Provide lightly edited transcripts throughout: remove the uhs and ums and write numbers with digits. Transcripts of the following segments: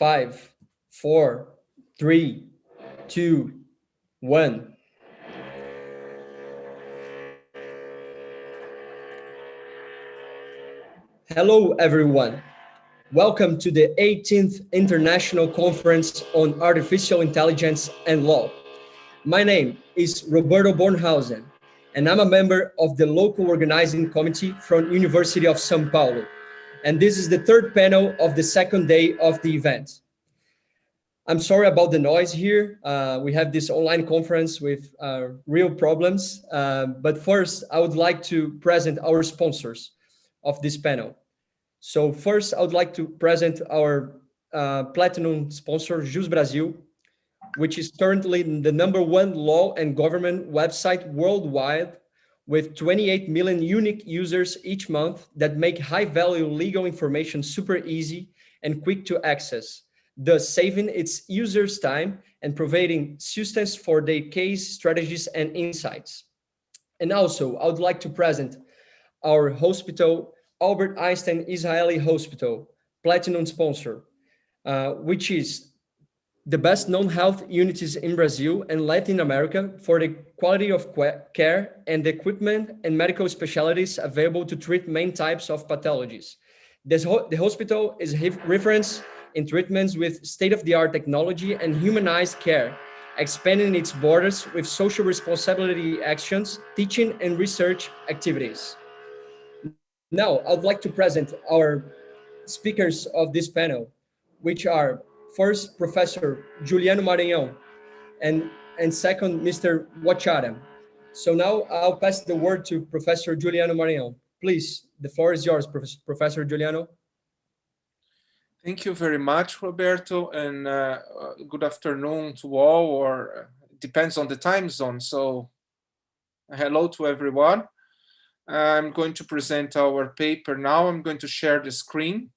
5, 4, 3, 2, 1. Hello, everyone. Welcome to the 18th International Conference on Artificial Intelligence and Law. My name is Roberto Bornhausen, and I'm a member of the local organizing committee from University of São Paulo. And this is the third panel of the second day of the event. I'm sorry about the noise here. We have this online conference with real problems. But first, I would like to present our sponsors of this panel. So first, I would like to present our platinum sponsor, Jus Brasil, which is currently the #1 law and government website worldwide with 28 million unique users each month that make high-value legal information super easy and quick to access, thus saving its users time and providing substance for their case strategies and insights. And also, I would like to present our hospital, Albert Einstein Israeli Hospital, platinum sponsor, which is the best known health units in Brazil and Latin America for the quality of care and the equipment and medical specialties available to treat main types of pathologies. The hospital is reference in treatments with state-of-the-art technology and humanized care, expanding its borders with social responsibility actions, teaching and research activities. Now, I'd like to present our speakers of this panel, which are first, Professor Juliano Maranhão, and second, Mr. Wachara. So now I'll pass the word to Professor Juliano Maranhão. Please, the floor is yours, Professor Juliano. Thank you very much, Roberto, and good afternoon to all, or depends on the time zone. So hello to everyone. I'm going to present our paper now. I'm going to share the screen.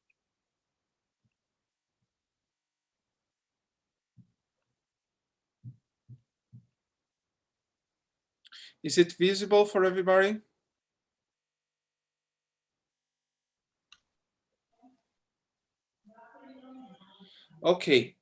Is it visible for everybody? Okay.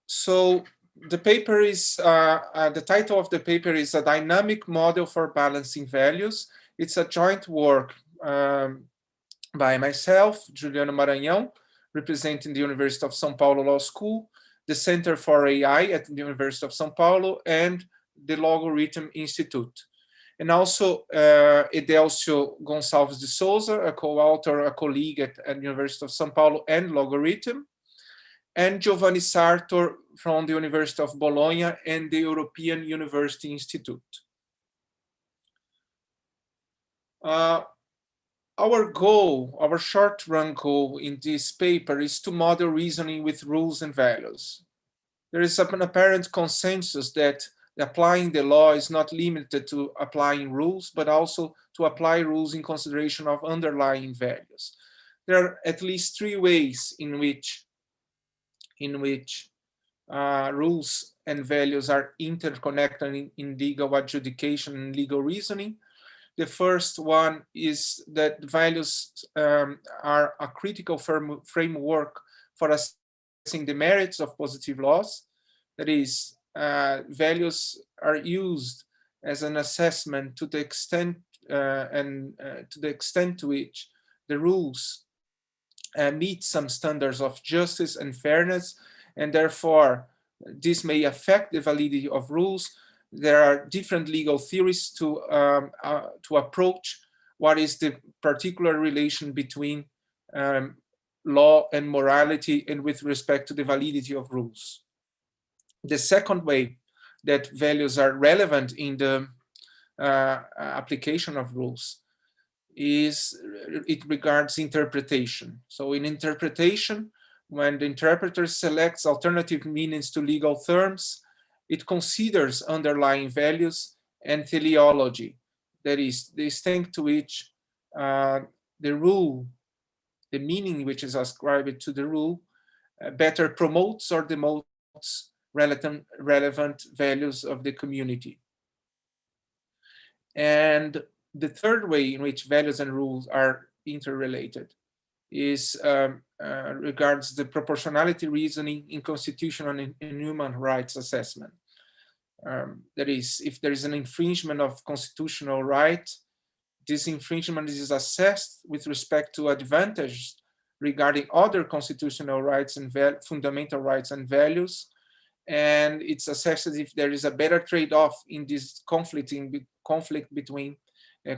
So the paper is, the title of the paper is A Dynamic Model for Balancing Values. It's a joint work by myself, Juliano Maranhão, representing the University of São Paulo Law School, the Center for AI at the University of São Paulo, and the Logarithm Institute. And also Edelcio Gonçalves de Souza, a co-author, a colleague at the University of São Paulo and Logarithm, and Giovanni Sartor from the University of Bologna and the European University Institute. Our goal, our short-run goal in this paper is to model reasoning with rules and values. There is an apparent consensus that applying the law is not limited to applying rules, but also to apply rules in consideration of underlying values. There are at least three ways in which rules and values are interconnected in legal adjudication and legal reasoning. The first one is that values are a critical framework for assessing the merits of positive laws. That is, values are used as an assessment to the extent to which the rules meet some standards of justice and fairness, and therefore this may affect the validity of rules. There are different legal theories to approach what is the particular relation between law and morality and with respect to the validity of rules. The second way that values are relevant in the application of rules is it regards interpretation. So in interpretation, when the interpreter selects alternative meanings to legal terms, it considers underlying values and teleology, that is, the extent to which the rule, the meaning which is ascribed to the rule, better promotes or demotes relevant values of the community. And the third way in which values and rules are interrelated is regards the proportionality reasoning in constitutional and in human rights assessment. That is, if there is an infringement of constitutional right, this infringement is assessed with respect to advantages regarding other constitutional rights and fundamental rights and values, and it's assessed if there is a better trade-off in this conflict between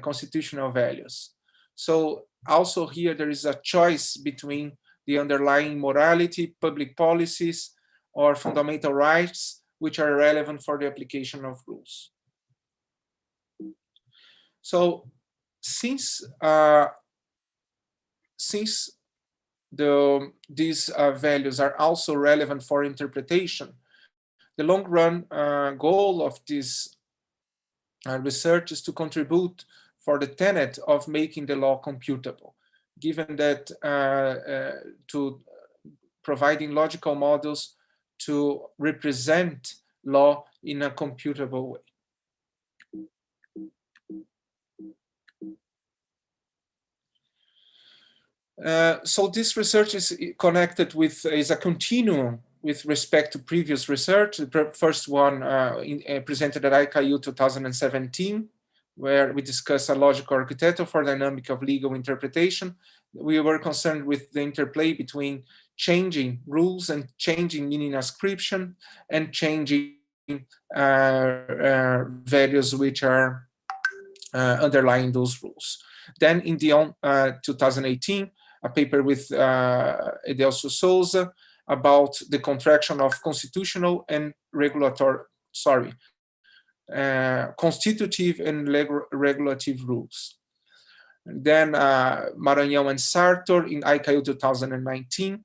constitutional values. So also here there is a choice between the underlying morality, public policies, or fundamental rights, which are relevant for the application of rules. So since these values are also relevant for interpretation, the long-run goal of this research is to contribute for the tenet of making the law computable, given that to providing logical models to represent law in a computable way. So this research is connected with, is a continuum with respect to previous research. The first one presented at ICAIL 2017, where we discussed a logical architecture for dynamic of legal interpretation. We were concerned with the interplay between changing rules and changing meaning ascription and changing values which are underlying those rules. Then in the 2018, a paper with Edelcio Souza about the contraction of constitutional and constitutive and regulative rules. Then Maranhão and Sartor in ICAIL 2019,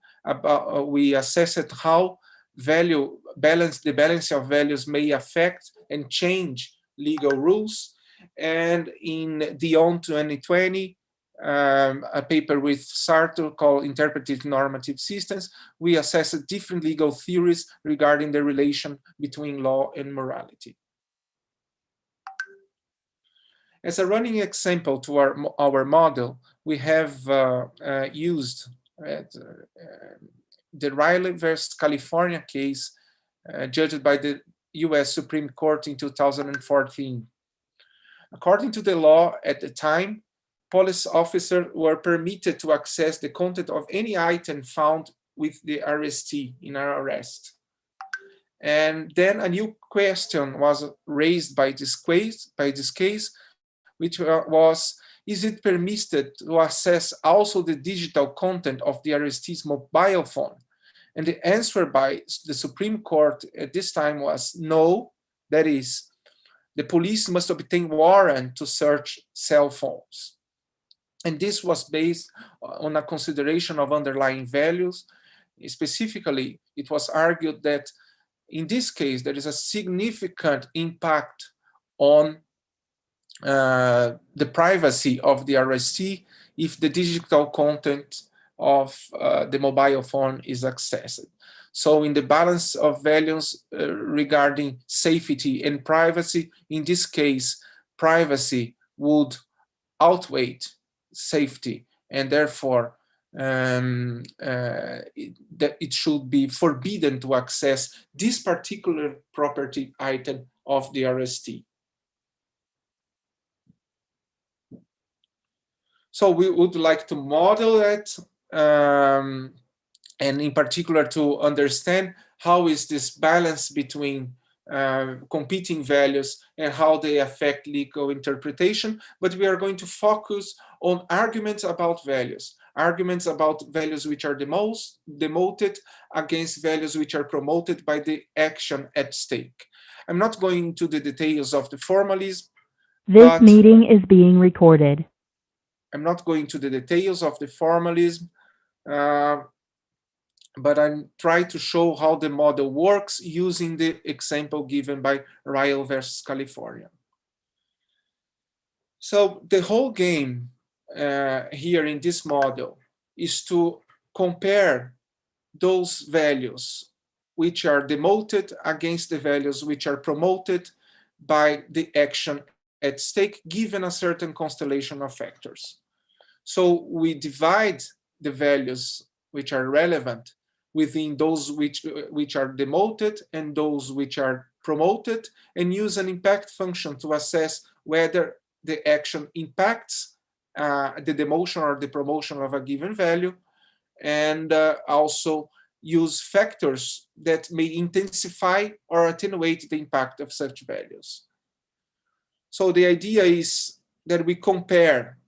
we assessed how the balance of values may affect and change legal rules. And in Dion 2020, a paper with Sartor called Interpretive Normative Systems, we assessed different legal theories regarding the relation between law and morality. As a running example to our model, we have used the Riley versus California case judged by the US Supreme Court in 2014. According to the law at the time, police officers were permitted to access the content of any item found with the arrestee in an arrest. And then a new question was raised by this case, which was, is it permitted to access also the digital content of the arrestee's mobile phone? And the answer by the Supreme Court at this time was no, that is, the police must obtain warrant to search cell phones. And this was based on a consideration of underlying values. Specifically, it was argued that in this case, there is a significant impact on the privacy of the arrestee if the digital content of the mobile phone is accessed. So in the balance of values regarding safety and privacy, in this case, privacy would outweigh safety, and therefore it should be forbidden to access this particular property item of the arrestee. So we would like to model it, and in particular to understand how is this balance between competing values and how they affect legal interpretation. But we are going to focus on arguments about values which are demoted against values which are promoted by the action at stake. I'm not going into the details of the formalism. This meeting is being recorded. I'm not going to the details of the formalism, but I'm trying to show how the model works using the example given by Riley versus California. So the whole game here in this model is to compare those values which are demoted against the values which are promoted by the action at stake, given a certain constellation of factors. So we divide the values which are relevant within those which are demoted and those which are promoted, and use an impact function to assess whether the action impacts the demotion or the promotion of a given value, and also use factors that may intensify or attenuate the impact of such values. So the idea is that we compare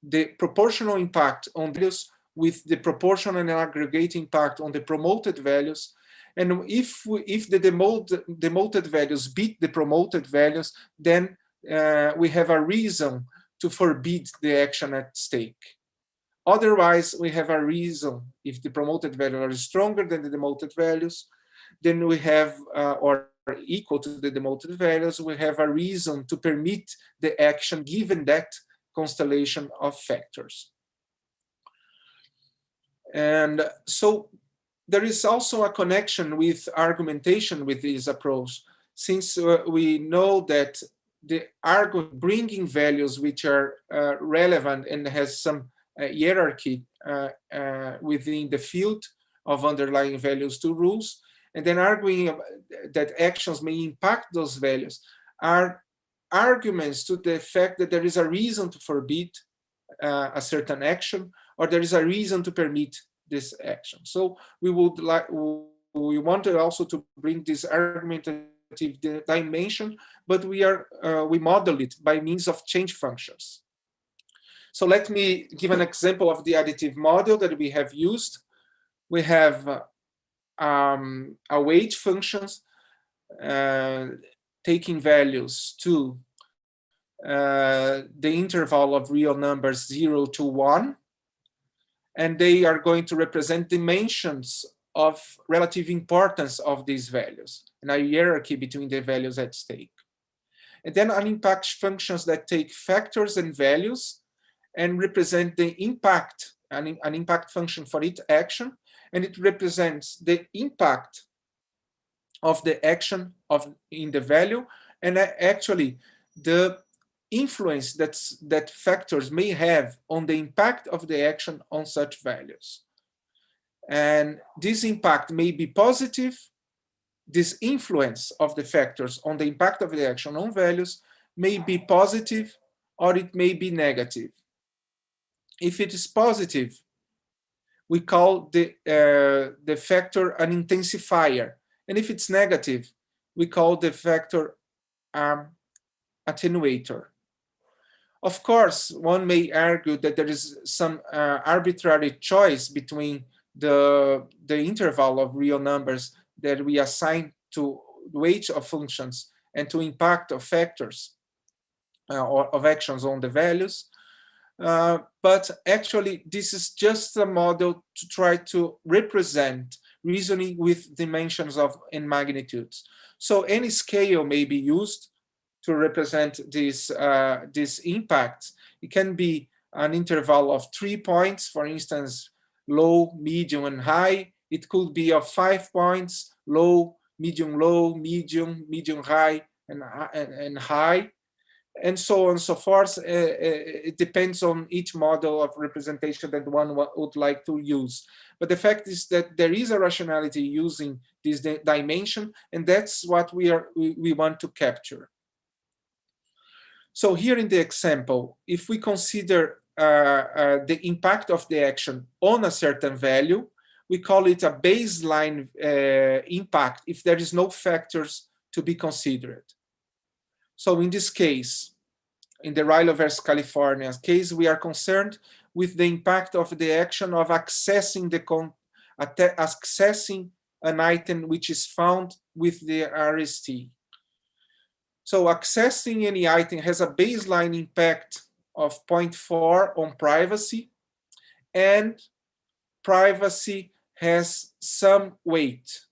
the proportional impact on values with the proportional and aggregate impact on the promoted values. And if the demoted values beat the promoted values, then we have a reason to forbid the action at stake. Otherwise, we have a reason, if the promoted values are stronger than the demoted values, then we have, or equal to the demoted values, we have a reason to permit the action given that constellation of factors. And so there is also a connection with argumentation with this approach, since we know that the argument bringing values which are relevant and has some hierarchy within the field of underlying values to rules, and then arguing that actions may impact those values, are arguments to the fact that there is a reason to forbid a certain action, or there is a reason to permit this action. So we wanted also to bring this argumentative dimension, but we model it by means of change functions. So let me give an example of the additive model that we have used. We have await functions taking values to the interval of real numbers 0 to 1, and they are going to represent dimensions of relative importance of these values and a hierarchy between the values at stake. And then an impact functions that take factors and values and represent the impact, an impact function for each action, and it represents the impact of the action in the value, and actually the influence that factors may have on the impact of the action on such values. And this impact may be positive. This influence of the factors on the impact of the action on values may be positive, or it may be negative. If it is positive, we call the factor an intensifier. And if it's negative, we call the factor attenuator. Of course, one may argue that there is some arbitrary choice between the interval of real numbers that we assign to weight of functions and to impact of factors or of actions on the values. But actually, this is just a model to try to represent reasoning with dimensions and magnitudes. So any scale may be used to represent this impact. It can be an interval of 3 points, for instance, low, medium, and high. It could be of 5 points, low, medium, medium, high, and high, and so on and so forth. It depends on each model of representation that one would like to use. But the fact is that there is a rationality using this dimension, and that's what we want to capture. So here in the example, if we consider the impact of the action on a certain value, we call it a baseline impact if there is no factors to be considered. So in this case, in the Rilo versus California case, we are concerned with the impact of the action of accessing an item which is found with the RST. So accessing any item has a baseline impact of 0.4 on privacy, and privacy has some weight.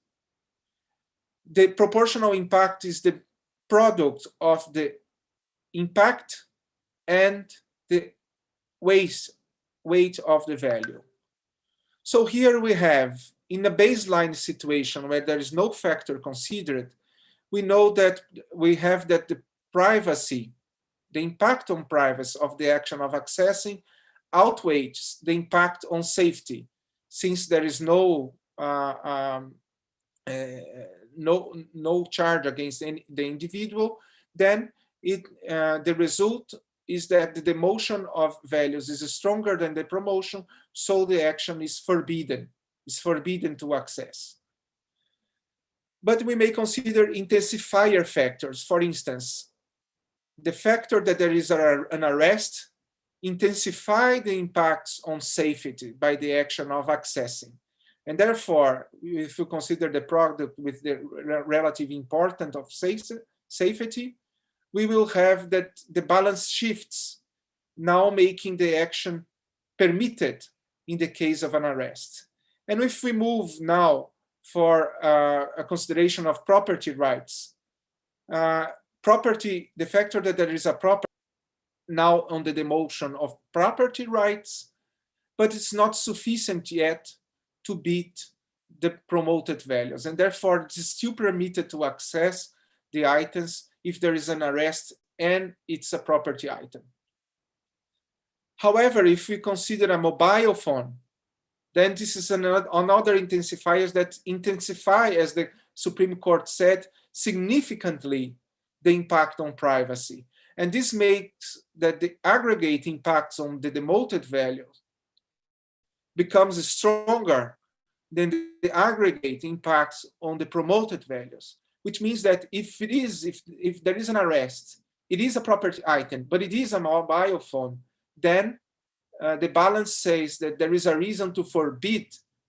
The proportional impact is the product of the impact and the weight of the value. So here we have, in a baseline situation where there is no factor considered, we know that we have that the privacy, the impact on privacy of the action of accessing outweighs the impact on safety, since there is no charge against the individual. Then the result is that the demotion of values is stronger than the promotion, so the action is forbidden to access. But we may consider intensifier factors. For instance, the factor that there is an arrest intensify the impacts on safety by the action of accessing. And therefore, if you consider the product with the relative importance of safety, we will have that the balance shifts, now making the action permitted in the case of an arrest. And if we move now for a consideration of property rights, the factor that there is a property now on the demotion of property rights, but it's not sufficient yet to beat the promoted values. And therefore, it is still permitted to access the items if there is an arrest and it's a property item. However, if we consider a mobile phone, then this is another intensifier that intensify, as the Supreme Court said, significantly the impact on privacy. And this makes that the aggregate impacts on the demoted value becomes stronger than the aggregate impacts on the promoted values, which means that if there is an arrest, it is a property item, but it is a mobile phone, then the balance says that there is a reason to forbid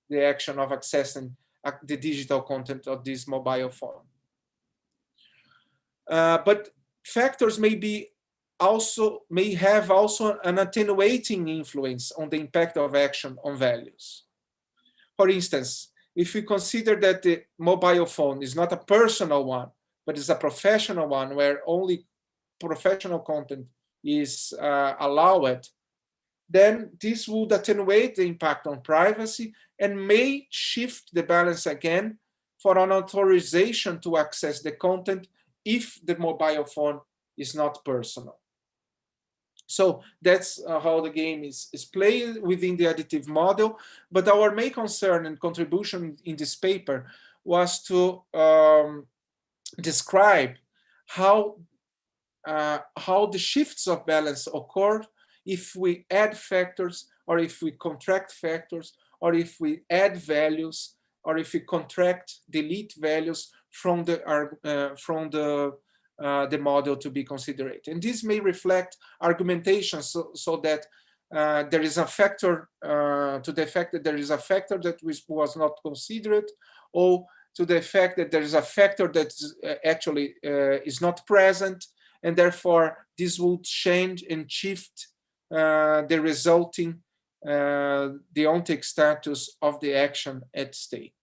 the action of accessing the digital content of this mobile phone. But factors may have also an attenuating influence on the impact of action on values. For instance, if we consider that the mobile phone is not a personal one, but is a professional one where only professional content is allowed, then this would attenuate the impact on privacy and may shift the balance again for an authorization to access the content if the mobile phone is not personal. So that's how the game is played within the additive model. But our main concern and contribution in this paper was to describe how the shifts of balance occur if we add factors, or if we contract factors, or if we add values, or if we contract, delete values from the model to be considered. And this may reflect argumentation so that there is a factor to the fact that there is a factor that was not considered, or to the fact that there is a factor that actually is not present, and therefore this will change and shift the resulting deontic status of the action at stake.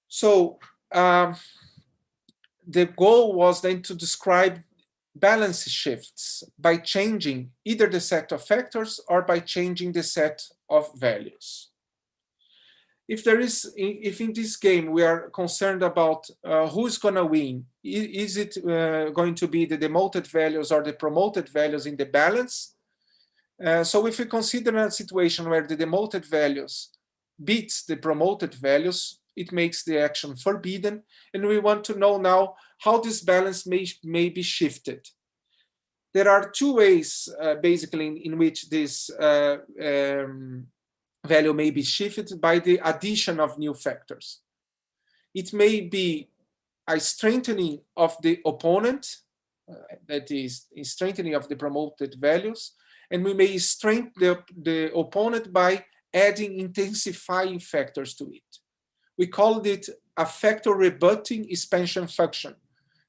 So the goal was then to describe balance shifts by changing either the set of factors or by changing the set of values. If in this game we are concerned about who's going to win, is it going to be the demoted values or the promoted values in the balance? So if we consider a situation where the demoted values beats the promoted values, it makes the action forbidden, and we want to know now how this balance may be shifted. There are two ways, basically, in which this value may be shifted by the addition of new factors. It may be a strengthening of the opponent, that is, a strengthening of the promoted values, and we may strengthen the opponent by adding intensifying factors to it. We called it a factor rebutting expansion function.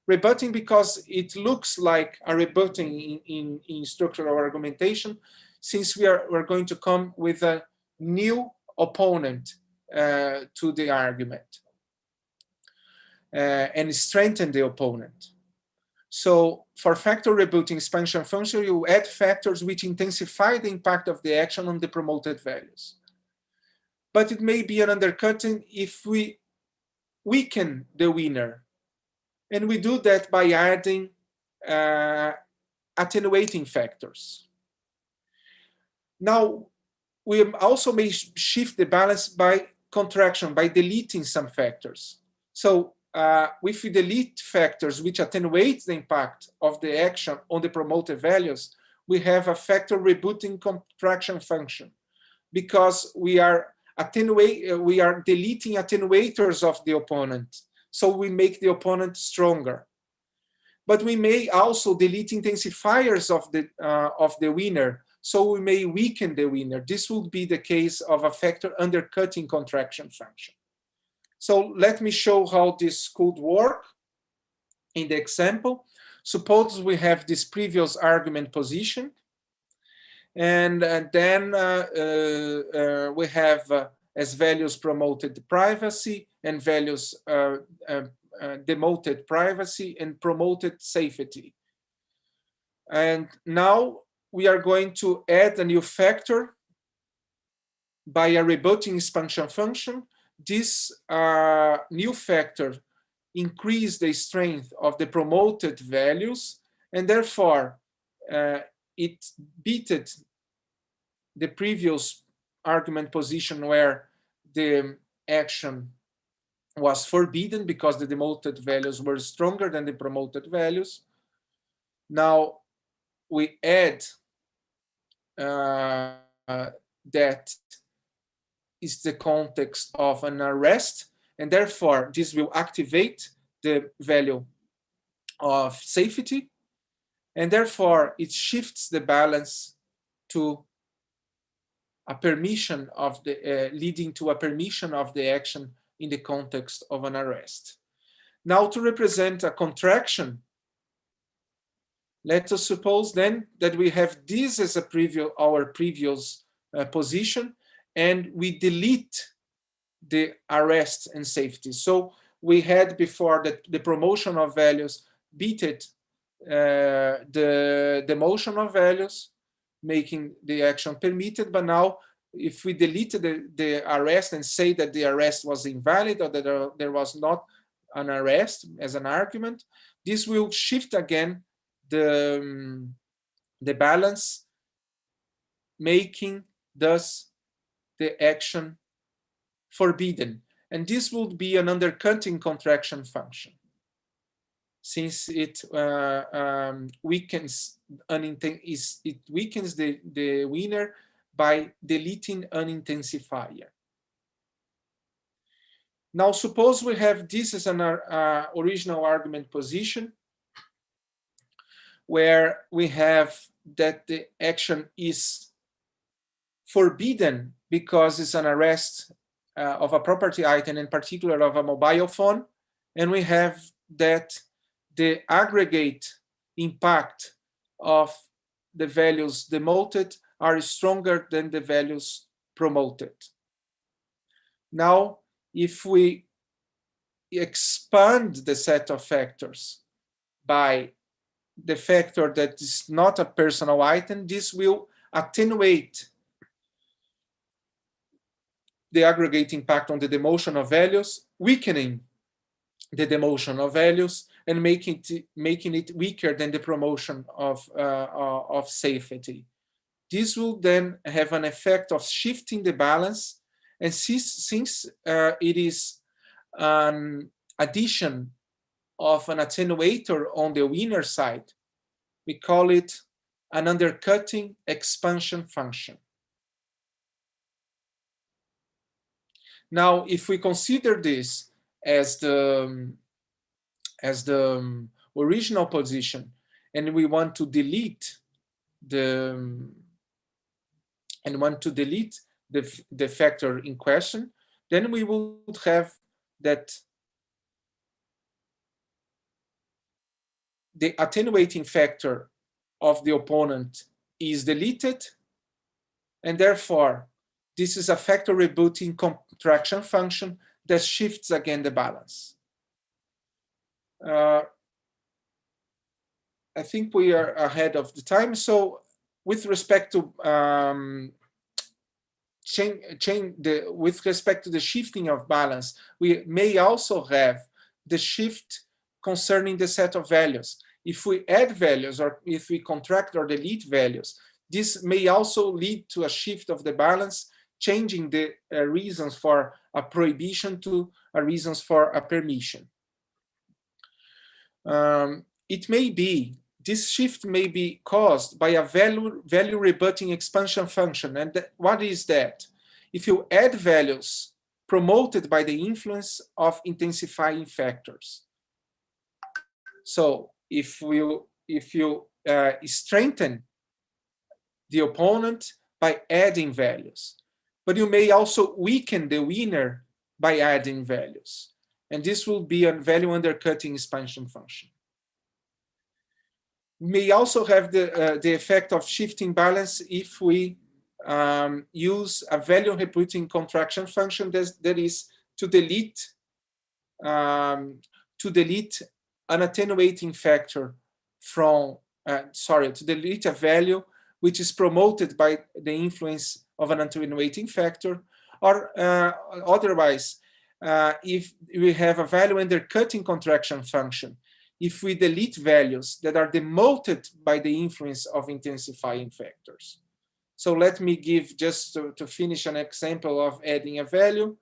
Rebutting because it looks like a rebutting in structural argumentation, since we're going to come with a new opponent to the argument and strengthen the opponent. So for factor rebutting expansion function, you add factors which intensify the impact of the action on the promoted values. But it may be an undercutting if we weaken the winner. And we do that by adding attenuating factors. Now, we also may shift the balance by contraction, by deleting some factors. So if we delete factors which attenuate the impact of the action on the promoted values, we have a factor rebooting contraction function, because we are deleting attenuators of the opponent. So we make the opponent stronger. But we may also delete intensifiers of the winner, so we may weaken the winner. This would be the case of a factor undercutting contraction function. So let me show how this could work in the example. Suppose we have this previous argument position, and then we have as values promoted privacy and values demoted privacy and promoted safety. And now we are going to add a new factor by a rebooting expansion function. This new factor increases the strength of the promoted values, and therefore it beated the previous argument position where the action was forbidden because the demoted values were stronger than the promoted values. Now we add that is the context of an arrest, and therefore this will activate the value of safety, and therefore it shifts the balance to a permission of the leading to a permission of the action in the context of an arrest. Now, to represent a contraction, let us suppose then that we have this as our previous position, and we delete the arrest and safety. So we had before that the promotion of values beated the demotion of values, making the action permitted. But now, if we deleted the arrest and say that the arrest was invalid, or that there was not an arrest as an argument, this will shift again the balance, making thus the action forbidden. And this would be an undercutting contraction function, since it weakens the winner by deleting an intensifier. Now, suppose we have this as an original argument position, where we have that the action is forbidden because it's an arrest of a property item, in particular of a mobile phone, and we have that the aggregate impact of the values demoted are stronger than the values promoted. Now, if we expand the set of factors by the factor that is not a personal item, this will attenuate the aggregate impact on the demotion of values, weakening the demotion of values, and making it weaker than the promotion of safety. This will then have an effect of shifting the balance, and since it is an addition of an attenuator on the winner side, we call it an undercutting expansion function. Now, if we consider this as the original position, and we want to delete the factor in question, then we would have that the attenuating factor of the opponent is deleted, and therefore this is a factor rebooting contraction function that shifts again the balance. I think we are ahead of the time. So with respect to with respect to the shifting of balance, we may also have the shift concerning the set of values. if we add values or if we contract or delete values, this may also lead to a shift of the balance, changing the reasons for a prohibition to reasons for a permission. This shift may be caused by a value rebutting expansion function. And what is that? If you add values promoted by the influence of intensifying factors. So if you strengthen the opponent by adding values, but you may also weaken the winner by adding values. And this will be a value undercutting expansion function. We may also have the effect of shifting balance if we use a value rebutting contraction function that is to delete an attenuating factor from, to delete a value which is promoted by the influence of an attenuating factor, or otherwise, if we have a value undercutting contraction function, if we delete values that are demoted by the influence of intensifying factors. So let me give, just to finish, an example of adding a value.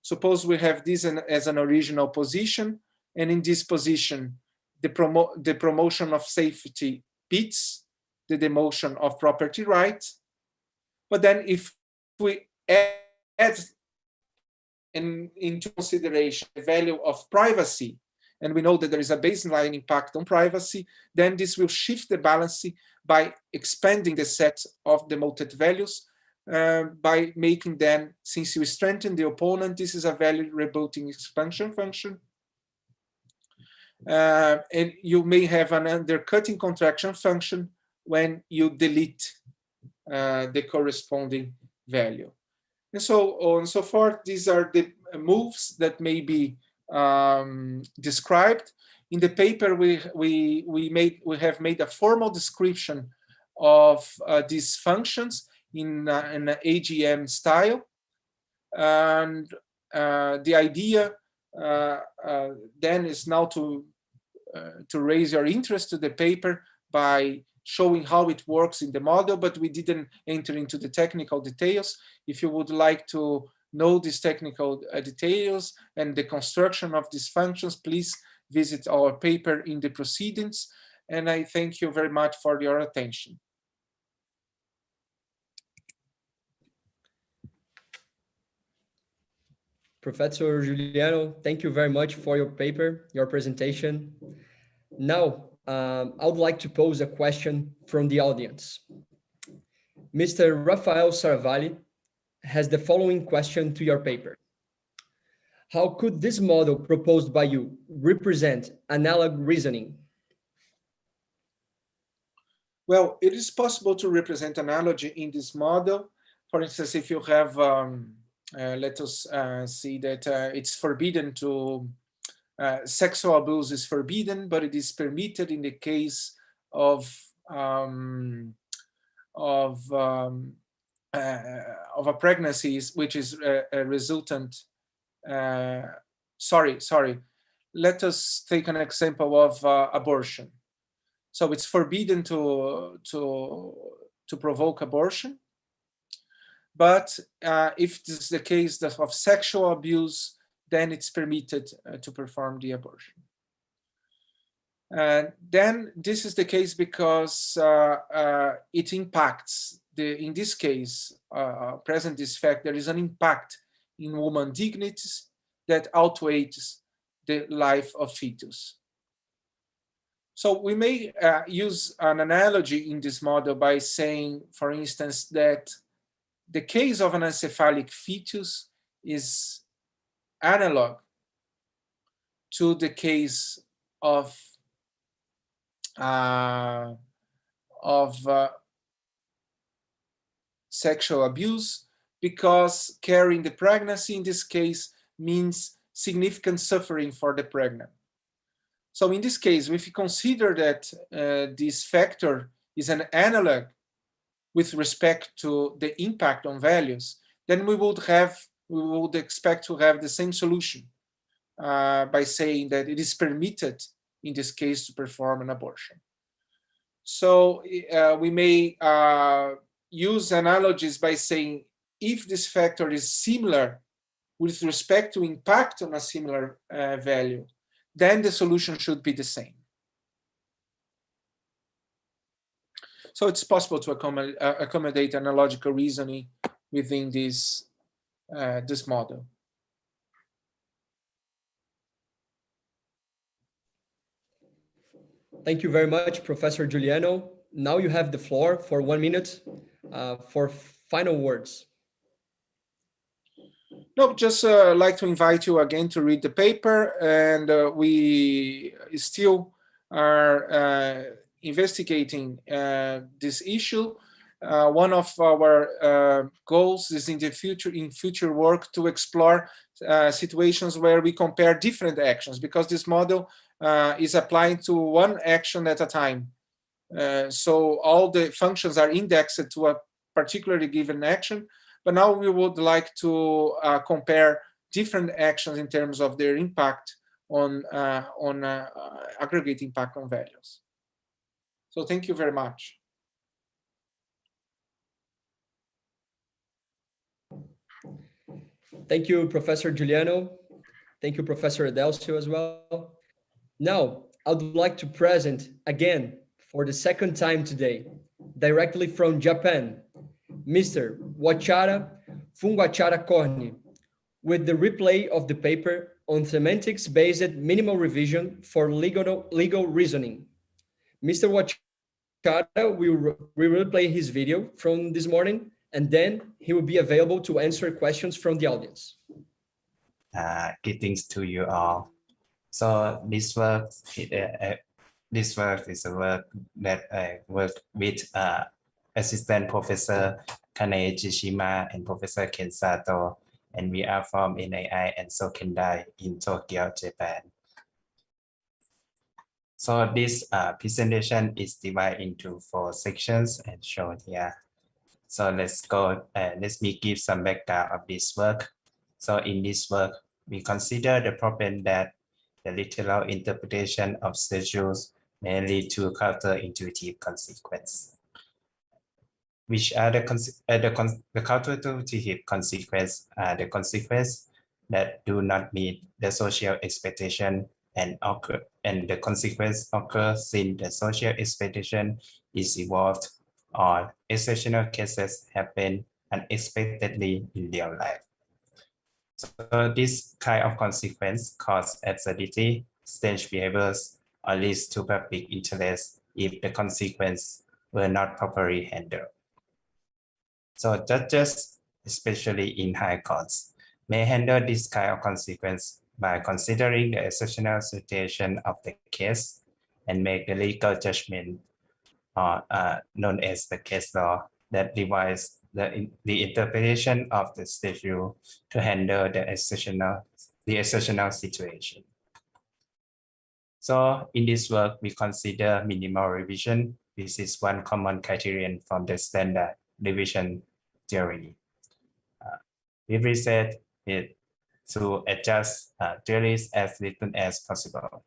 Suppose we have this as an original position, and in this position, the promotion of safety beats the demotion of property rights. But then if we add into consideration the value of privacy, and we know that there is a baseline impact on privacy, then this will shift the balance by expanding the set of demoted values, by making them, since you strengthen the opponent, this is a value rebutting expansion function. And you may have an undercutting contraction function when you delete the corresponding value. And so on and so forth. These are the moves that may be described. In the paper, we have made a formal description of these functions in an AGM style. And the idea then is now to raise your interest to the paper by showing how it works in the model, but we didn't enter into the technical details. If you would like to know these technical details and the construction of these functions, please visit our paper in the proceedings. And I thank you very much for your attention. Professor Juliano, thank you very much for your paper, your presentation. Now, I would like to pose a question from the audience. Mr. Rafael Saravalli has the following question to your paper. How could this model proposed by you represent analog reasoning? Well, it is possible to represent analogy in this model. For instance, if you have, let us see that it's forbidden to, sexual abuse is forbidden, but it is permitted in the case of a pregnancy which is a resultant. Let us take an example of abortion. So it's forbidden to provoke abortion, but if this is the case of sexual abuse, then it's permitted to perform the abortion. Then this is the case because it impacts in this case, present this fact, there is an impact in woman dignities that outweighs the life of fetus. So we may use an analogy in this model by saying, for instance, that the case of an encephalic fetus is analog to the case of sexual abuse, because carrying the pregnancy in this case means significant suffering for the pregnant. So in this case, if you consider that this factor is an analog with respect to the impact on values, then we would expect to have the same solution by saying that it is permitted in this case, to perform an abortion. So we may use analogies by saying, if this factor is similar with respect to impact on a similar value, then the solution should be the same. So it's possible to accommodate analogical reasoning within this model. Thank you very much, Professor Giuliano. Now you have the floor for 1 minute for final words. No, just like to invite you again to read the paper, and we still are investigating this issue. One of our goals is in future work to explore situations where we compare different actions, because this model is applying to one action at a time. So all the functions are indexed to a particularly given action, but now we would like to compare different actions in terms of their impact on aggregate impact on values. So thank you very much. Thank you, Professor Giuliano. Thank you, Professor Adelcio as well. Now, I'd like to present again for the second time today, directly from Japan, Mr. Wachara Fungwachara Korni, with the replay of the paper on semantics-based minimal revision for legal reasoning. Mr. Wachara will replay his video from this morning, and then he will be available to answer questions from the audience. Greetings to you all. So this work is a work that I worked with Assistant Professor Kane Jishima and Professor Ken Sato, and we are from IAAIL and Sokendai in Tokyo, Japan. So this presentation is divided into 4 sections and shown here. So let's go, let me give some background of this work. So in this work, we consider the problem that the literal interpretation of statutes may lead to counterintuitive consequences. Which are the counterintuitive consequences are the consequences that do not meet the social expectation and the consequence occurs since the social expectation is evolved or exceptional cases happen unexpectedly in real life. So this kind of consequence cause absurdity, strange behaviors, or leads to public interest if the consequence were not properly handled. So judges, especially in high courts, may handle this kind of consequence by considering the exceptional situation of the case and make the legal judgment known as the case law that divides the interpretation of the statute to handle the exceptional situation. So in this work, we consider minimal revision, which is one common criterion from the standard revision theory. We reset it to adjust theories as little as possible.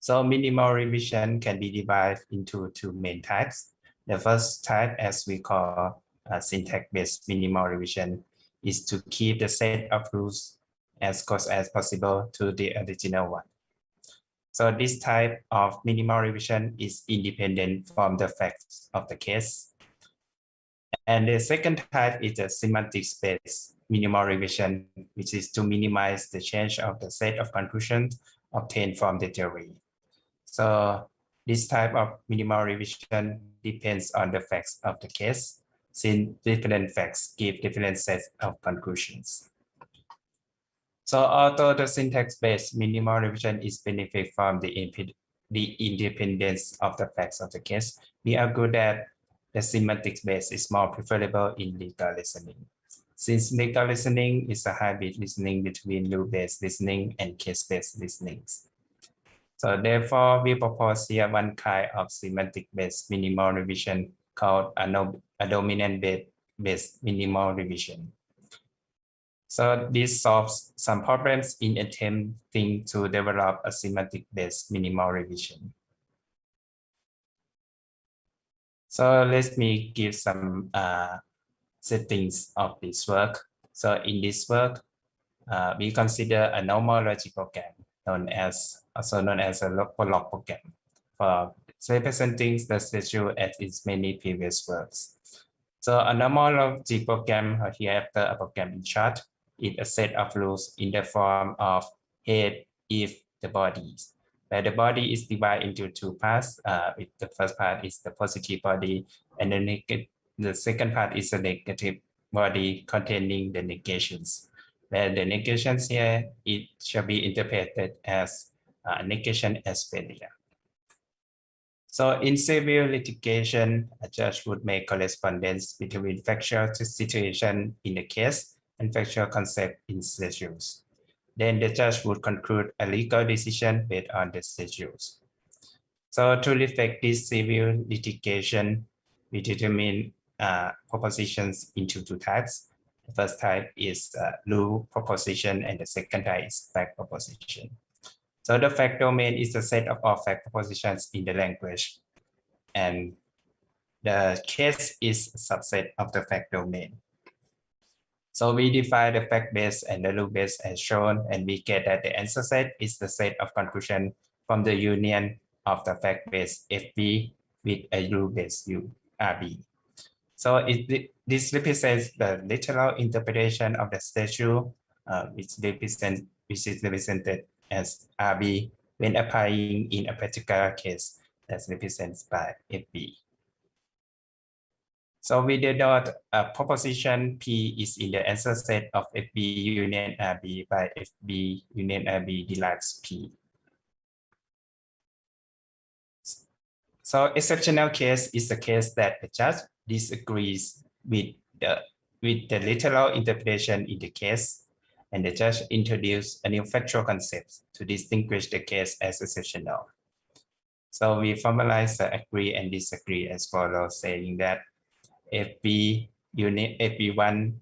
So minimal revision can be divided into 2 main types. The first type, as we call syntax-based minimal revision, is to keep the set of rules as close as possible to the original one. So this type of minimal revision is independent from the facts of the case. And the second type is a semantics-based minimal revision, which is to minimize the change of the set of conclusions obtained from the theory. So this type of minimal revision depends on the facts of the case, since different facts give different sets of conclusions. So although the syntax-based minimal revision is benefit from the independence of the facts of the case, we argue that the semantics-based is more preferable in legal listening. Since legal listening is a hybrid listening between rule-based listening and case-based listening. So therefore, we propose here one kind of semantic-based minimal revision called a dominant-based minimal revision. So this solves some problems in attempting to develop a semantic-based minimal revision. So let me give some settings of this work. So in this work, we consider a normal logic program also known as a log program for representing the schedule as its many previous works. So a normal logic program hereafter a program in short is a set of rules in the form of head, if, the bodies, where the body is divided into two parts. The first part is the positive body, and the second part is the negative body containing the negations, where the negations here, it shall be interpreted as negation as failure. So in civil litigation, a judge would make correspondence between factual situation in the case and factual concept in schedules. Then the judge would conclude a legal decision based on the schedules. So to reflect this civil litigation, we determine propositions into two types. The first type is rule proposition, and the second type is fact proposition. So the fact domain is a set of all fact propositions in the language, and the case is a subset of the fact domain. So we define the fact base and the rule base as shown, and we get that the answer set is the set of conclusion from the union of the fact base FB with a rule base RB. So this represents the literal interpretation of the statute, which is represented as RB when applying in a particular case that's represented by FB. So we denote a proposition P is in the answer set of FB union RB by FB union RB derives P. So exceptional case is the case that the judge disagrees with the literal interpretation in the case, and the judge introduced a new factual concept to distinguish the case as exceptional. So we formalize the agree and disagree as follows, saying that FB1,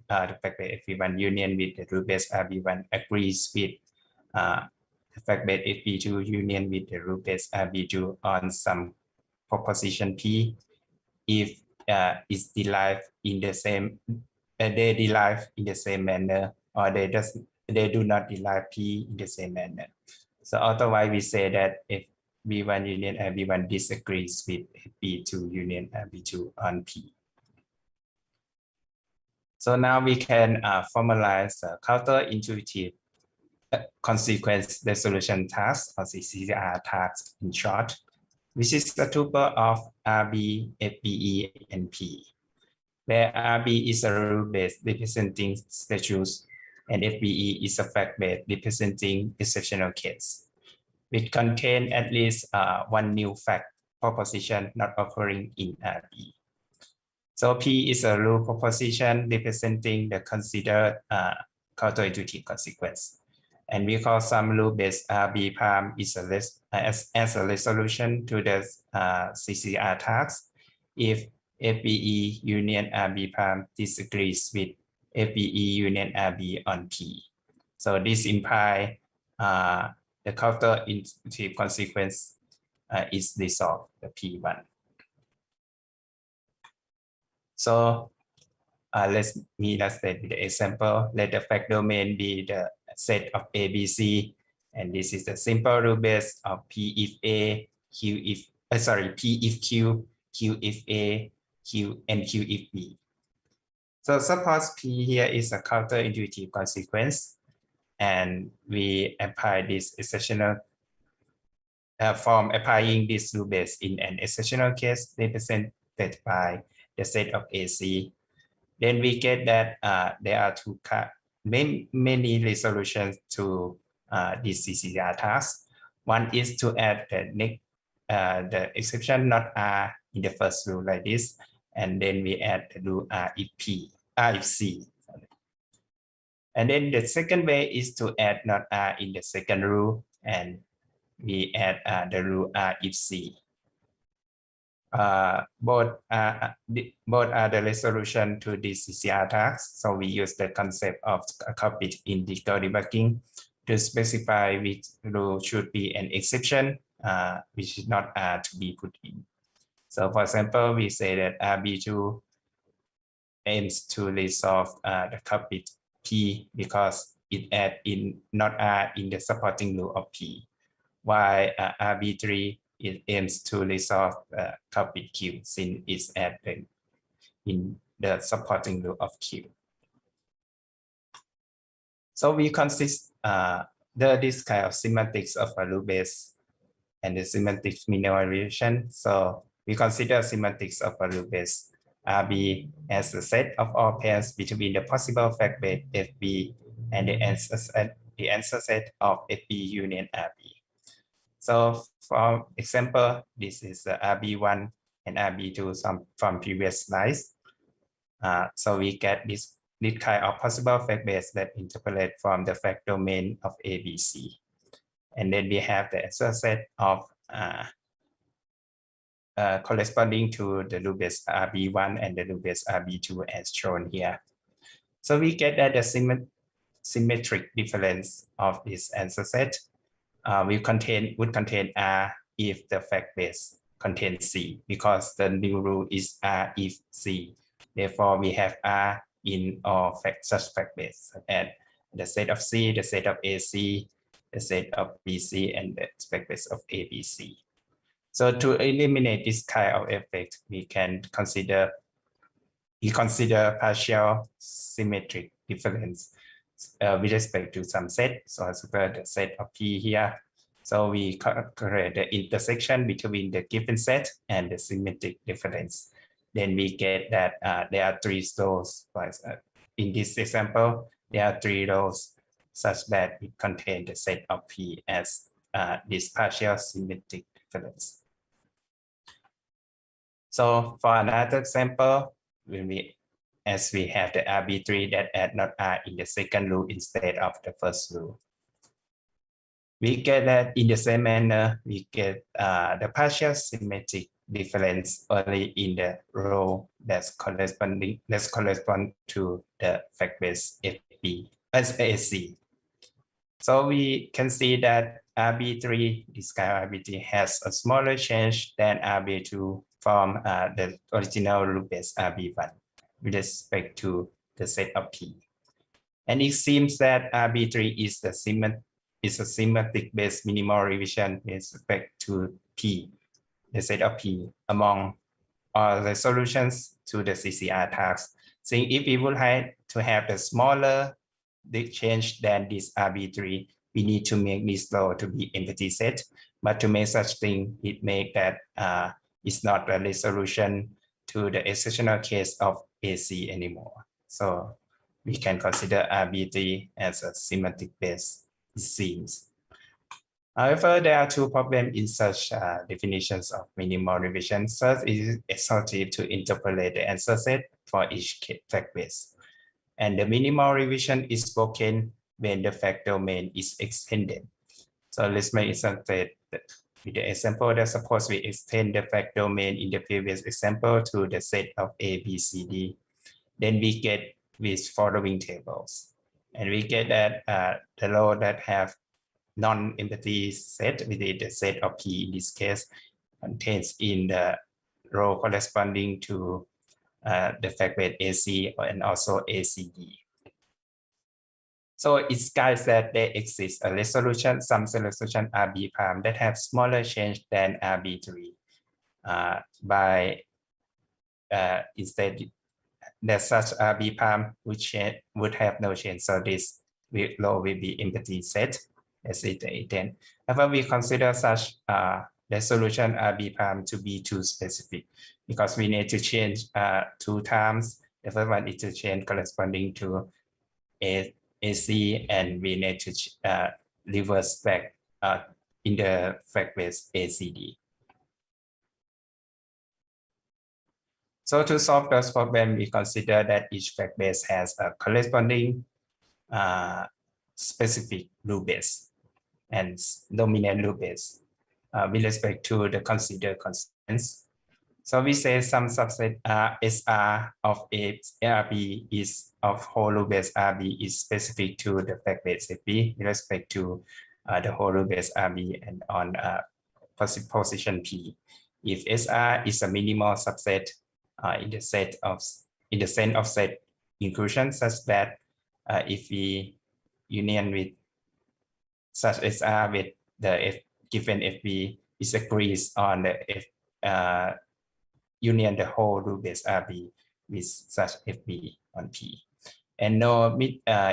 the fact that FB1 union with the rule base RB1 agrees with the fact that FB2 union with the rule base RB2 on some proposition P if is derived in the same they derive in the same manner, or they do not derive P in the same manner. So otherwise we say that if B1 union RB1 disagrees with B2 union RB2 on P. So now we can formalize a counterintuitive consequence resolution task, or CCR task in short, which is the tuple of RB, FBE, and P, where RB is a rule-based representing statutes, and FBE is a fact-based representing exceptional case, which contain at least one new fact proposition not occurring in RB. So P is a rule proposition representing the considered counterintuitive consequence. And we call some rule-based RB prime is as a resolution to the CCR task if FBE union RB prime disagrees with FBE union RB on P. So this implies the counterintuitive consequence is resolved, the P1. So let's state with the example. Let the fact domain be the set of ABC, and this is the simple rule base of P if A, Q if P if Q, Q if A, Q and Q if B. So suppose P here is a counterintuitive consequence, and we apply this exceptional from applying this rule base in an exceptional case represented by the set of AC. Then we get that there are many resolutions to this CCR task. One is to add the exception not R in the first rule like this, and then we add the rule R if C. And then the second way is to add not R in the second rule, and we add the rule R if C. both are the resolution to the CCR task. So we use the concept of a coupled in digital debugging to specify which rule should be an exception, which is not to be put in. So for example, we say that RB2 aims to resolve the coupled P because it adds in not R in the supporting rule of P, while RB3 it aims to resolve coupled Q since it's added in the supporting rule of Q. So we consist this kind of semantics of a rule base and the semantics minimarization. So we consider semantics of a rule base RB as a set of all pairs between the possible fact base FB and the answer set of FB union RB. So for example, this is RB1 and RB2 from previous slides. So we get this kind of possible fact base that interpolate from the fact domain of ABC. And then we have the answer set of corresponding to the rule base RB1 and the rule base RB2 as shown here. So we get that the symmetric difference of this answer set would contain R if the fact base contains C, because the new rule is R if C. Therefore, we have R in all such fact base, and the set of C, the set of AC, the set of BC, and the fact base of ABC. So to eliminate this kind of effect, we consider partial symmetric difference with respect to some set. So as per the set of P here. So we create the intersection between the given set and the symmetric difference. Then we get that there are three rows. In this example, there are three rows such that it contains the set of P as this partial symmetric difference. So for another example, as we have the RB3 that add not R in the second rule instead of the first rule. We get that in the same manner, we get the partial symmetric difference only in the row that's correspond to the fact base FB as AC. So we can see that RB3, this kind of RB3 has a smaller change than RB2 from the original rule base RB1 with respect to the set of P. And it seems that RB3 is a semantic based minimal revision with respect to P, the set of P among all the solutions to the CCR task. So if we would like to have the smaller change than this RB3, we need to make this law to be empty set. But to make such thing, it make that it's not a resolution to the exceptional case of AC anymore. So we can consider RB3 as a semantic base, it seems. However, there are two problems in such definitions of minimal revision. First, it is exhaustive to interpolate the answer set for each fact base. And the minimal revision is broken when the fact domain is extended. So let's make it with the example that suppose we extend the fact domain in the previous example to the set of A, B, C, D. Then we get these following tables. And we get that the row that have non-empty set within the set of P in this case contains in the row corresponding to the fact base AC and also ACD. So it's guys that there exists a resolution, some resolution RB prime that have smaller change than RB3 by instead that such RB prime would have no change. So this row will be empty set as it then. However, we consider such resolution RB prime to be too specific because we need to change two times. The first one is to change corresponding to AC, and we need to reverse back in the fact base ACD. So to solve this problem, we consider that each fact base has a corresponding specific rule base and dominant rule base with respect to the considered constraints. So we say some subset SR of ARB is of whole root base RB is specific to the fact base FB with respect to the whole root base RB and on position P. If SR is a minimal subset in the sense of set inclusion, such that if we union with such SR with the given FB is agrees on the union the whole root base RB with such FB on P, and no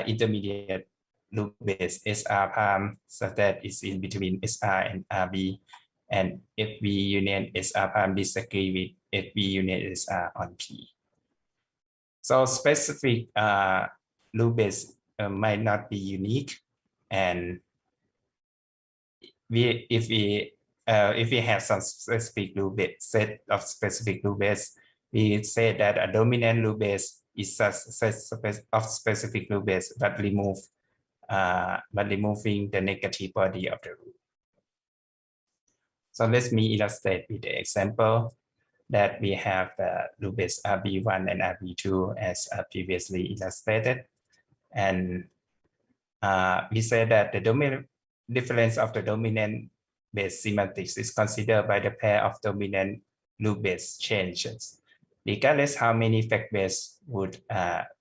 intermediate root base SR palm such that is in between SR and RB, and FB union SR palm disagree with FB union SR on P. So specific root base might not be unique, and if we have some specific root base set of specific root base, we say that a dominant root base is such set of specific root base, but removing the negative body of the root. So let me illustrate with the example that we have the root base RB1 and RB2 as previously illustrated, and we say that the dominant difference of the dominant base semantics is considered by the pair of dominant root base changes, regardless how many fact base would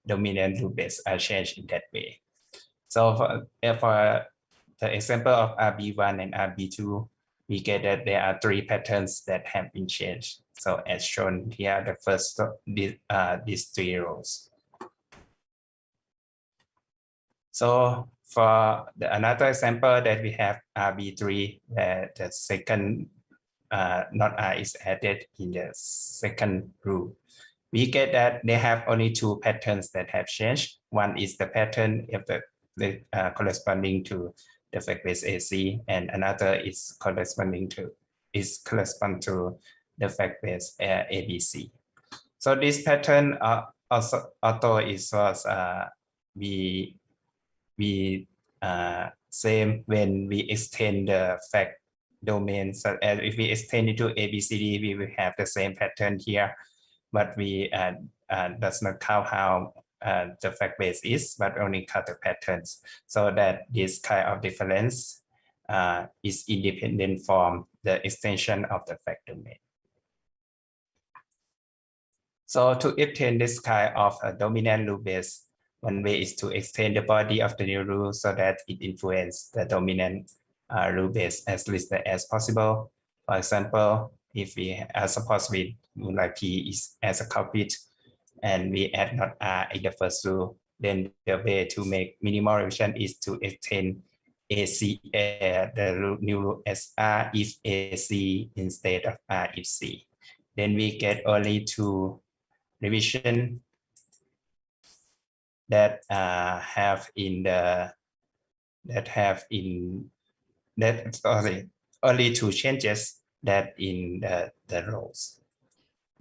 dominant root base are changed in that way. So for the example of RB1 and RB2, we get that there are 3 patterns that have been changed. So as shown here, the first these 3 rows. So for another example that we have RB3, where the second not R is added in the second row, we get that they have only 2 patterns that have changed. One is the pattern of the corresponding to the fact base AC, and another is correspond to the fact base ABC. So this pattern also although it was same when we extend the fact domain. So if we extend it to ABCD, we will have the same pattern here, but we does not count how the fact base is, but only count the patterns, so that this kind of difference is independent from the extension of the fact domain. So to obtain this kind of dominant rule base, one way is to extend the body of the new rule so that it influences the dominant rule base as least as possible. For example, if we suppose we would like P is as a culprit and we add not R in the first rule, then the way to make minimal revision is to extend AC the new rule as R if AC instead of R if C. Then we get only 2 revision that only 2 changes that in the rows.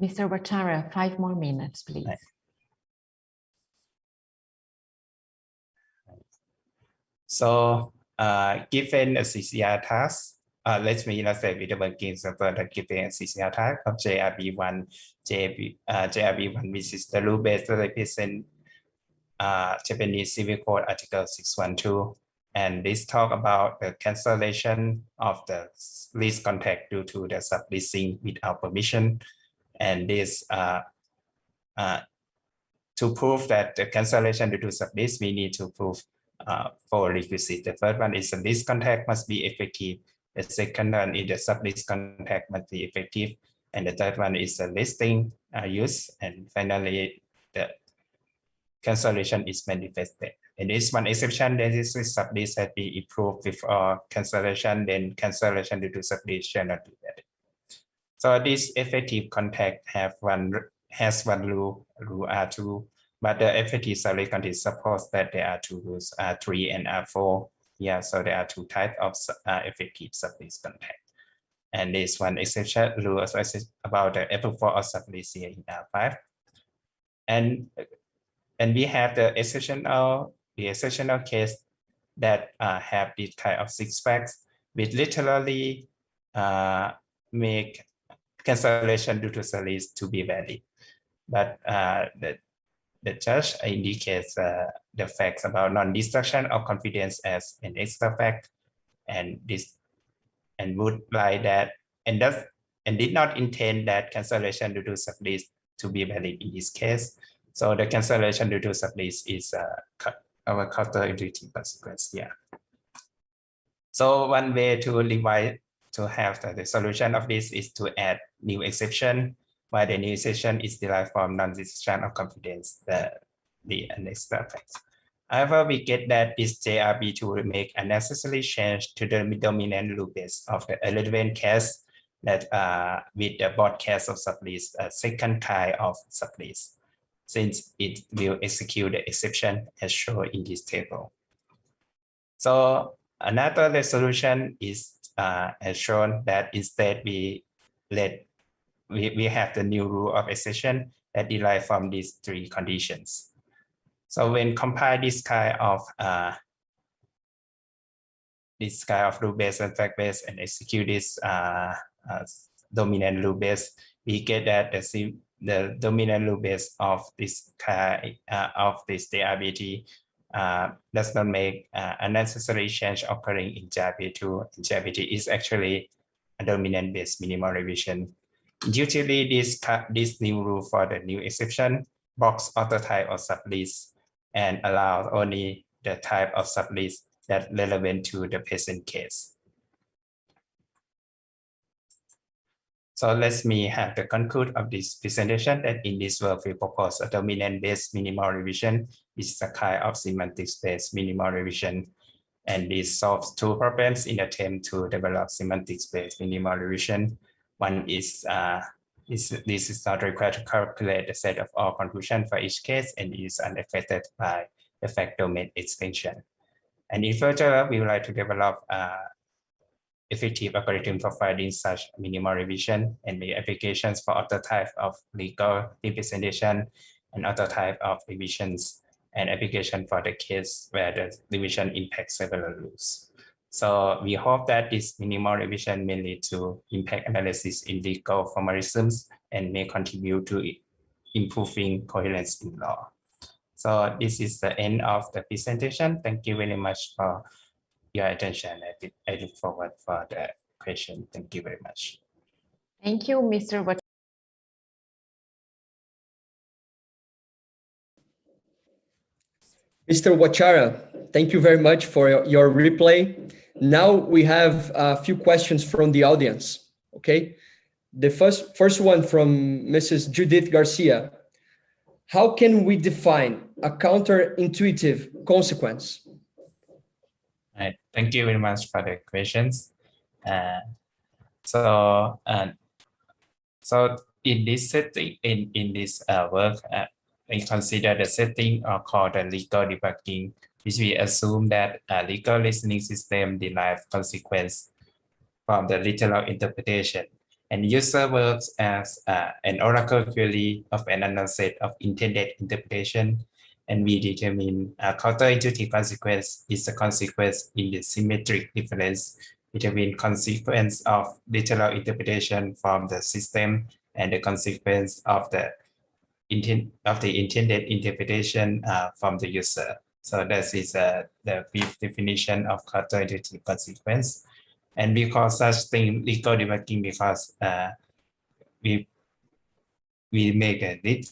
Mr. Bhattacharya, 5 more minutes, please. Right. So given a CCR task, let me illustrate with the working example that given a CCR task of JRB1, JRB1, which is the rule base that represent Japanese Civil Code Article 612, and this talk about the cancellation of the lease contract due to the subleasing without permission, and this to prove that the cancellation due to sublease, we need to prove 4 requisites. The first one is the lease contract must be effective. The second one is the sublease contract must be effective, and the third one is the listing use, and finally the cancellation is manifested. And this one exception, that is with sublease has been improved with cancellation, then cancellation due to sublease shall not be added. So this effective contract has one rule R2, but the effective sublease contract suppose that there are 2 rules R3 and R4. Yeah, so there are 2 types of effective sublease contract. And this one exception rule also is about the approval of sublease here in R5. And we have the exceptional case that have this kind of 6 facts, which literally make cancellation due to service to be valid. But the judge indicates the facts about non-destruction of confidence as an extra fact, and would lie that and did not intend that cancellation due to sublease to be valid in this case. So the cancellation due to sublease is our counterintuitive consequence here. So one way to revise to have the solution of this is to add new exception, while the new exception is derived from non-destruction of confidence, the extra fact. However, we get that this JRB2 will make a necessary change to the dominant rule base of the relevant case that with the both case of sublease, a second kind of sublease, since it will execute the exception as shown in this table. So another solution is as shown that instead we have the new rule of exception that derive from these three conditions. So when compile this kind of rule base and fact base and execute this dominant rule base, we get that the dominant rule base of this kind of this JRBT does not make a necessary change occurring in JRB2. JRBT is actually a dominant base minimal revision. Usually, this new rule for the new exception box auto type of sublease and allows only the type of sublease that relevant to the present case. So let me have the conclude of this presentation that in this work we propose a dominant based minimal revision. This is a kind of semantics based minimal revision, and this solves two problems in attempt to develop semantics based minimal revision. One is this is not required to calculate the set of all conclusions for each case and is unaffected by the fact domain extension. And in further, we would like to develop effective algorithm for finding such minimal revision and the applications for other type of legal representation and other type of revisions and application for the case where the revision impacts several rules. So we hope that this minimal revision may lead to impact analysis in legal formalisms and may contribute to improving coherence in law. So this is the end of the presentation. Thank you very much for your attention. I look forward for the question. Thank you very much. Thank you, Mr. Mr. Wachara, thank you very much for your replay. Now we have a few questions from the audience, okay? The first one from Mrs. Judith Garcia. How can we define a counterintuitive consequence? Right. Thank you very much for the questions. So in this setting, in this work, we consider the setting called the legal debugging, which we assume that a legal listening system derives consequence from the literal interpretation, and user works as an oracle query of an unknown set of intended interpretation, and we determine a counterintuitive consequence is a consequence in the symmetric difference between consequence of literal interpretation from the system and the consequence of the intended interpretation from the user. So that is the brief definition of counterintuitive consequence. And we call such thing legal debugging because we make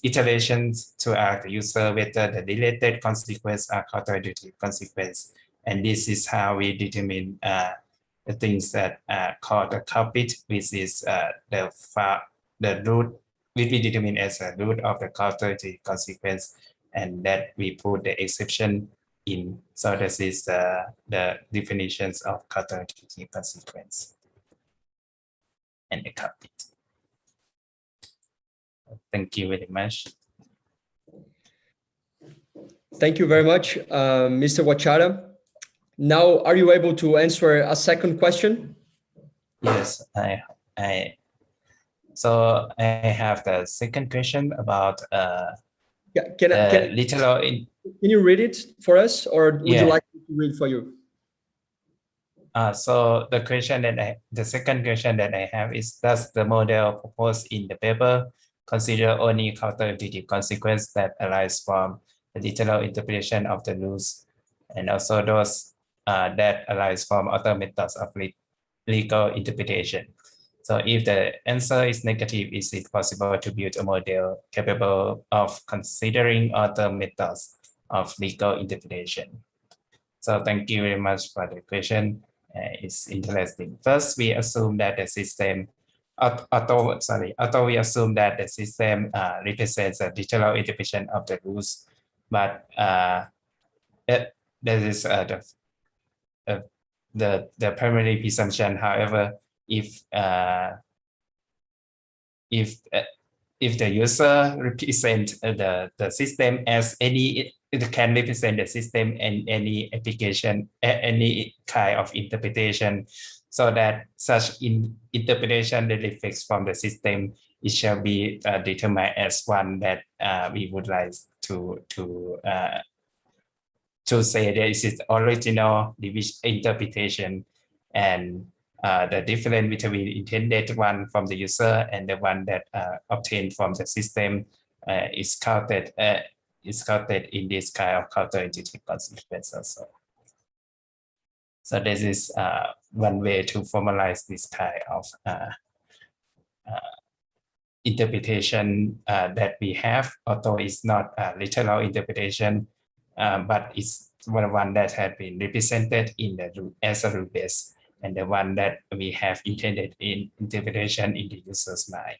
iterations to ask the user whether the related consequence are counterintuitive consequence. And this is how we determine the things that are called the culprit, which is the root, which we determine as a root of the counterintuitive consequence, and that we put the exception in. So this is the definitions of counterintuitive consequence and the culprit. Thank you very much. Thank you very much, Mr. Wachara. Now, are you able to answer a second question? Yes, so I have the second question about Can you read it for us, or would you like me to read for you? So the second question that I have is, does the model proposed in the paper consider only counterintuitive consequence that arise from the literal interpretation of the rules, and also those that arise from other methods of legal interpretation? So if the answer is negative, is it possible to build a model capable of considering other methods of legal interpretation? So thank you very much for the question. It's interesting. First, we assume that the system, although we assume that the system represents a literal interpretation of the rules, but that is the primary presumption. However, if the user represent the system as any, it can represent the system in any application, any kind of interpretation, so that such interpretation that reflects from the system, it shall be determined as one that we would like to say that it is original interpretation, and the difference between intended one from the user and the one that obtained from the system is counted in this kind of counterintuitive consequences. So this is one way to formalize this kind of interpretation that we have, although it's not a literal interpretation, but it's one that has been represented in the as a rule base, and the one that we have intended in interpretation in the user's mind.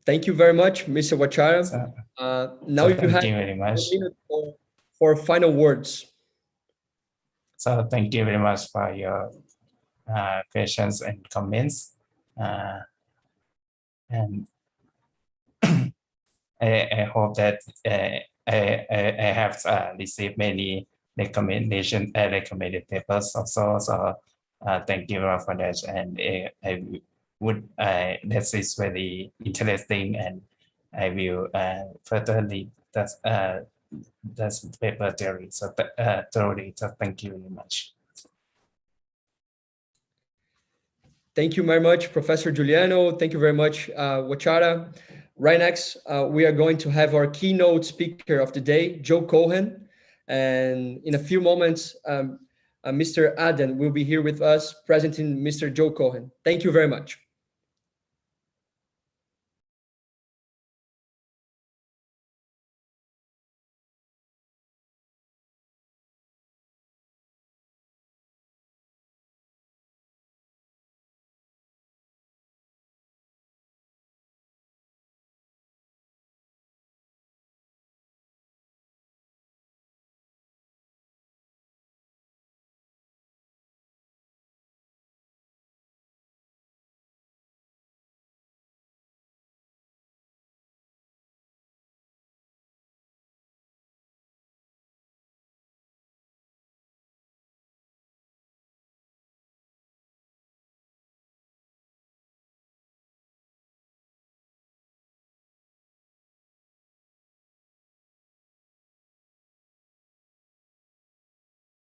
Thank you very much, Mr. Wachara. Now you have thank you very much a minute for final words. So thank you very much for your questions and comments. And I hope that I have received many recommended papers also. So thank you for that. And I would that is very interesting, and I will further read this paper theory. So thoroughly. So thank you very much. Thank you very much, Professor Giuliano. Thank you very much, Wachara. Right next, we are going to have our keynote speaker of the day, Joe Cohen. And in a few moments, Mr. Aden will be here with us presenting Mr. Joe Cohen. Thank you very much.